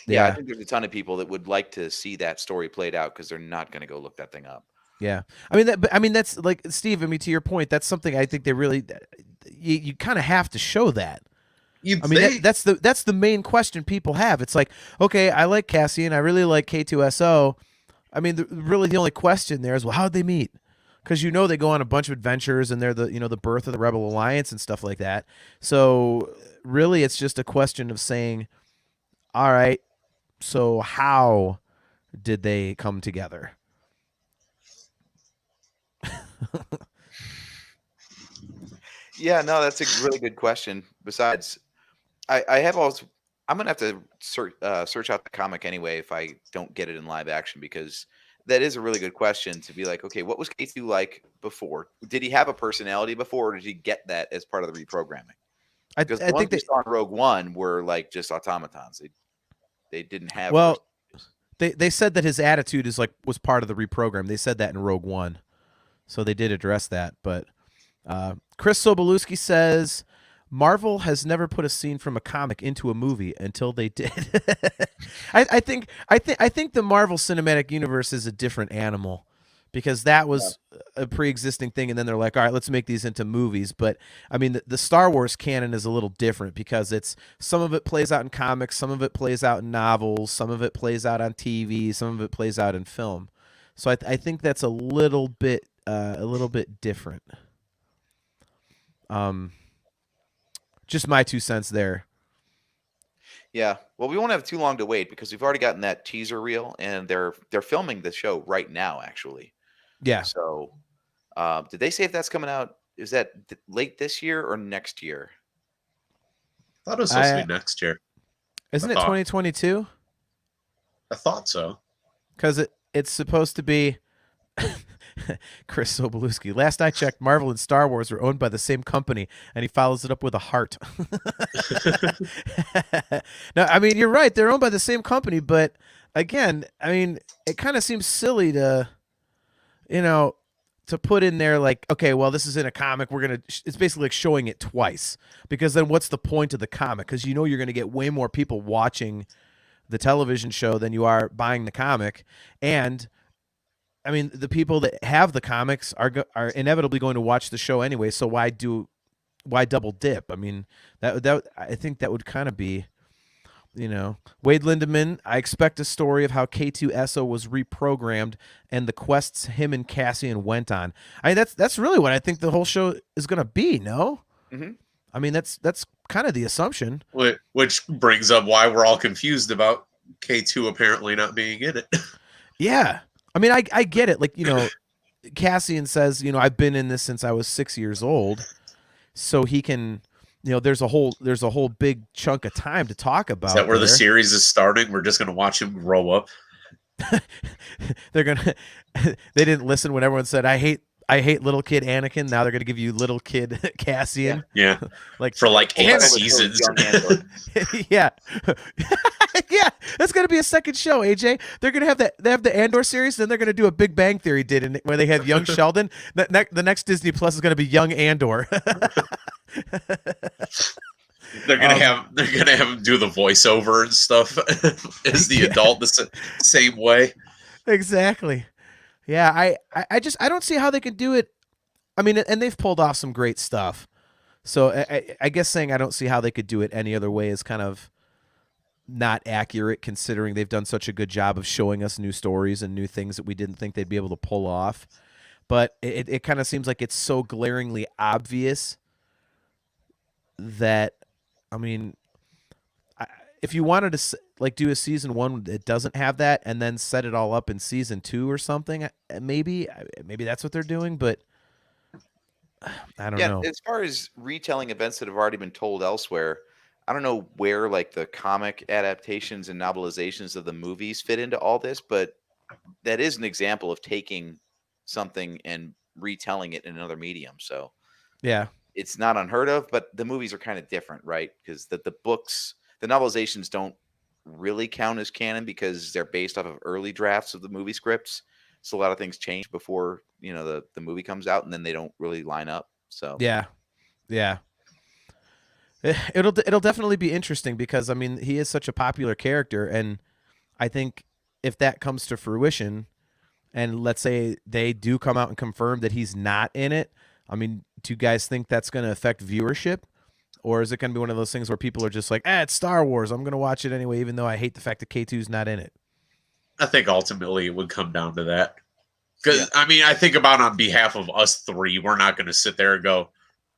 Yeah, I think there's a ton of people that would like to see that story played out because they're not going to go look that thing up. Yeah, that's like, Steve. I mean, to your point, that's something I think they really you kind of have to show that. That's the main question people have. It's like, okay, I like Cassian, I really like K2-SO. I mean, really the only question there is, well, how'd they meet? Because they go on a bunch of adventures and they're the birth of the Rebel Alliance and stuff like that. So really, it's just a question of saying, all right, so how did they come together? Yeah, no, that's a really good question. Besides, I have also, I'm gonna have to search out the comic anyway if I don't get it in live action, because that is a really good question to be like, okay, what was K2 like before? Did he have a personality before, or did he get that as part of the reprogramming? Because the ones we saw in Rogue One were like just automatons. They didn't have. Well, they said that his attitude was part of the reprogram. They said that in Rogue One, so they did address that. But Chris Sobolewski says Marvel has never put a scene from a comic into a movie until they did. I think the Marvel Cinematic Universe is a different animal, because that was a pre-existing thing, and then they're like, all right, let's make these into movies. But I mean, the Star Wars canon is a little different, because some of it plays out in comics, some of it plays out in novels, some of it plays out on TV, some of it plays out in film. So I think that's a little bit different. Just my 2 cents there. Yeah, well, we won't have too long to wait because we've already gotten that teaser reel, and they're filming the show right now, actually. Yeah. So, did they say if that's coming out? Is that late this year or next year? I thought it was supposed to be next year. Isn't it 2022? I thought so. Because it's supposed to be. Chris Sobolewski. Last I checked, Marvel and Star Wars are owned by the same company, and he follows it up with a heart. No, I mean, you're right. They're owned by the same company, but again, I mean, it kind of seems silly to put in there like, okay, well, this is in a comic. It's basically like showing it twice, because then what's the point of the comic? Because you're going to get way more people watching the television show than you are buying the comic. And I mean, the people that have the comics are inevitably going to watch the show anyway. So why double dip? I mean, that I think that would kind of be, Wade Lindemann. I expect a story of how K2-SO was reprogrammed and the quests him and Cassian went on. I mean, that's really what I think the whole show is going to be. No, I mean that's kind of the assumption. Which brings up why we're all confused about K2 apparently not being in it. Yeah. I mean, I get it. Like, Cassian says, I've been in this since I was 6 years old. So he can, there's a whole big chunk of time to talk about. Is that where the series is starting? We're just going to watch him grow up. They didn't listen when everyone said, I hate little kid Anakin. Now they're going to give you little kid Cassian. Yeah. Like for like 8 seasons. Yeah. Yeah. That's going to be a second show, AJ. They're going to have they have the Andor series, then they're going to do a Big Bang Theory where they have young Sheldon. The next Disney Plus is going to be young Andor. They're gonna have him do the voiceover and stuff as the adult the same way. Exactly. Yeah, I don't see how they could do it. I mean, and they've pulled off some great stuff. So I guess saying I don't see how they could do it any other way is kind of not accurate, considering they've done such a good job of showing us new stories and new things that we didn't think they'd be able to pull off. But it kind of seems like it's so glaringly obvious that, I mean, if you wanted to do a season 1 that doesn't have that and then set it all up in season 2 or something, maybe that's what they're doing, but I don't know. As far as retelling events that have already been told elsewhere, I don't know where like the comic adaptations and novelizations of the movies fit into all this, but that is an example of taking something and retelling it in another medium. So yeah, it's not unheard of, but the movies are kind of different, right? Because the books, the novelizations don't really count as canon because they're based off of early drafts of the movie scripts. So a lot of things change before, the movie comes out, and then they don't really line up. So yeah. It'll definitely be interesting because, I mean, he is such a popular character, and I think if that comes to fruition, and let's say they do come out and confirm that he's not in it, I mean, do you guys think that's going to affect viewership? Or is it going to be one of those things where people are just like, it's Star Wars, I'm going to watch it anyway, even though I hate the fact that K2's not in it? I think ultimately it would come down to that. Because, I mean, I think about on behalf of us three, we're not going to sit there and go,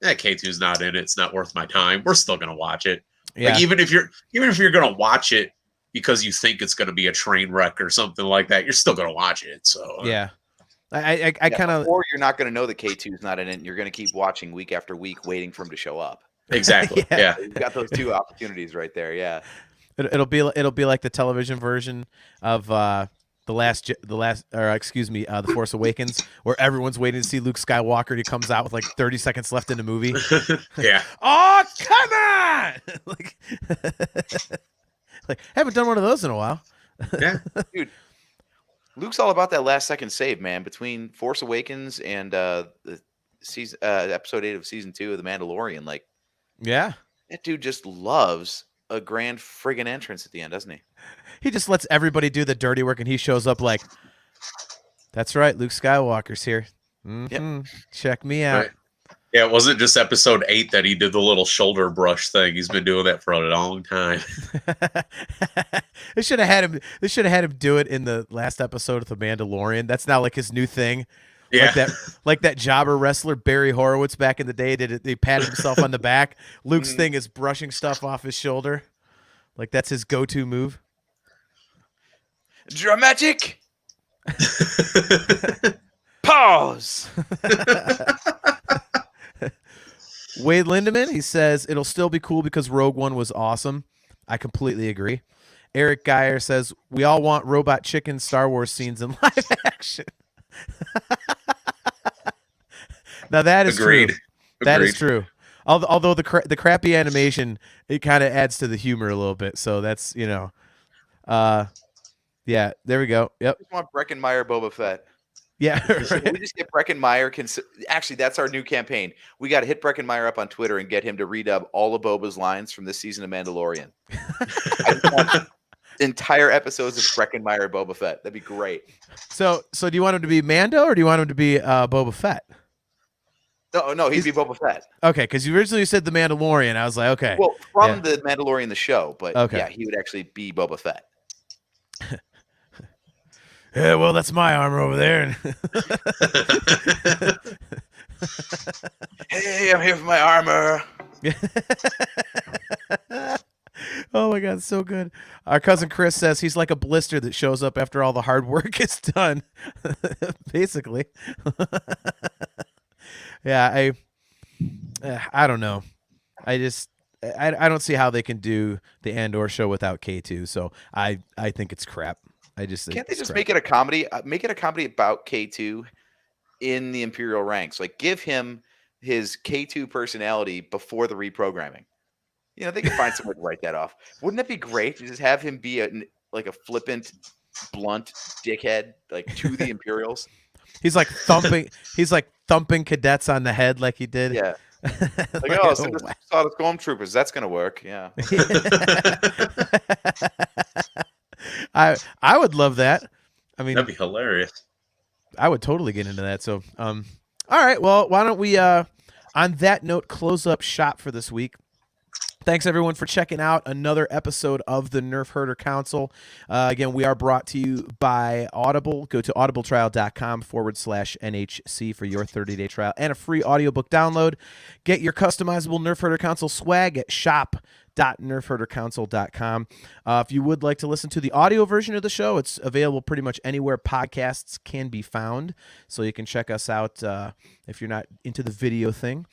K2's not in it, it's not worth my time. We're still going to watch it. Yeah. Like, even if you're going to watch it because you think it's going to be a train wreck or something like that, you're still going to watch it. So yeah. I kind of, or you're not going to know that K2's not in it, and you're going to keep watching week after week, waiting for him to show up. Exactly. Yeah. You've got those two opportunities right there. Yeah. It'll be like the television version of the Force Awakens, where everyone's waiting to see Luke Skywalker, and he comes out with like 30 seconds left in the movie. Yeah. Oh, come on! like haven't done one of those in a while. Yeah, dude. Luke's all about that last second save, man. Between Force Awakens and the season, episode 8 of season 2 of The Mandalorian, like, yeah, that dude just loves a grand friggin' entrance at the end, doesn't he? He just lets everybody do the dirty work, and he shows up like, "That's right, Luke Skywalker's here. Yep. Check me out." Right. Yeah, it wasn't just episode 8 that he did the little shoulder brush thing. He's been doing that for a long time. They should have had him do it in the last episode of The Mandalorian. That's now like his new thing. Yeah. Like that jobber wrestler Barry Horowitz back in the day did it. He patted himself on the back. Luke's thing is brushing stuff off his shoulder. Like that's his go-to move. Dramatic. Pause. Wade Lindemann, he says, it'll still be cool because Rogue One was awesome. I completely agree. Eric Geyer says, we all want Robot Chicken Star Wars scenes in live action. Now that is Agreed. true. That is true. Although the crappy animation, it kind of adds to the humor a little bit. So that's, yeah, there we go. Yep. I just want Breckenmeyer Boba Fett. Yeah. Right. We just get Breckenmeyer. Actually, that's our new campaign. We got to hit Breckenmeyer up on Twitter and get him to redub all of Boba's lines from this season of Mandalorian. entire episodes of Breckenmeyer Boba Fett. That'd be great. So do you want him to be Mando or do you want him to be Boba Fett? No, he'd be Boba Fett. Okay, because you originally said the Mandalorian. I was like, okay. Well, from the Mandalorian, the show, but Okay. yeah, he would actually be Boba Fett. Yeah, well, that's my armor over there. Hey, I'm here for my armor. Oh my god, so good. Our cousin Chris says he's like a blister that shows up after all the hard work is done. Basically. Yeah, I don't know. I don't see how they can do the Andor show without K2. So I think it's crap. Can't they just make it a comedy? Make it a comedy about K2 in the Imperial ranks. Like, give him his K2 personality before the reprogramming. You know, they could find some way to write that off. Wouldn't that be great to just have him be a flippant, blunt dickhead, like, to the Imperials? He's like thumping cadets on the head like he did. Yeah. Like, oh, so just saw the stormtroopers. That's gonna work. Yeah. I would love that. I mean, that'd be hilarious. I would totally get into that. So, all right. Well, why don't we, on that note, close up shop for this week. Thanks, everyone, for checking out another episode of the Nerfherder Council. Again, we are brought to you by Audible. Go to audibletrial.com/NHC for your 30-day trial and a free audiobook download. Get your customizable Nerfherder Council swag at shop.nerfherdercouncil.com. If you would like to listen to the audio version of the show, it's available pretty much anywhere podcasts can be found. So you can check us out if you're not into the video thing.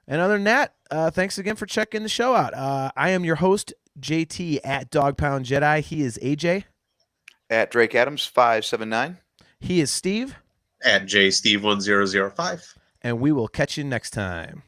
And other than that, thanks again for checking the show out. I am your host, JT at Dog Pound Jedi. He is AJ. At Drake Adams 579. He is Steve. At JSteve1005. And we will catch you next time.